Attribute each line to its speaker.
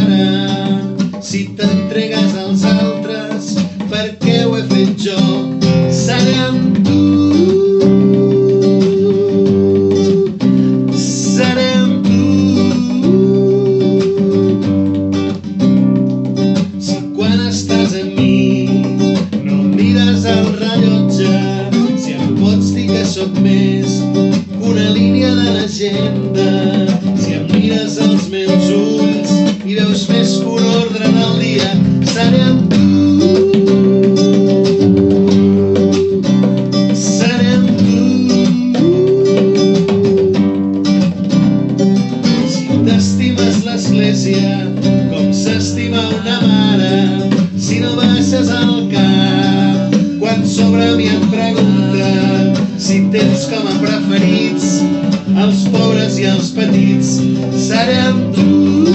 Speaker 1: mare. Si t'entregues als altres perquè ho he fet jo, seré amb tu. Seré amb tu. Si quan estàs amb mi no mires el rellotge, si em pots dir que sóc més que una línia de l'agenda, si em mires als meus ulls i veus més que un ordre en el dia, seré amb tu. Seré amb tu. Si t'estimes l'església com s'estima una mare, si no baixes el cap quan sobre mi em pregunten si tens com a preferits els pobres i els petits, seré amb tu.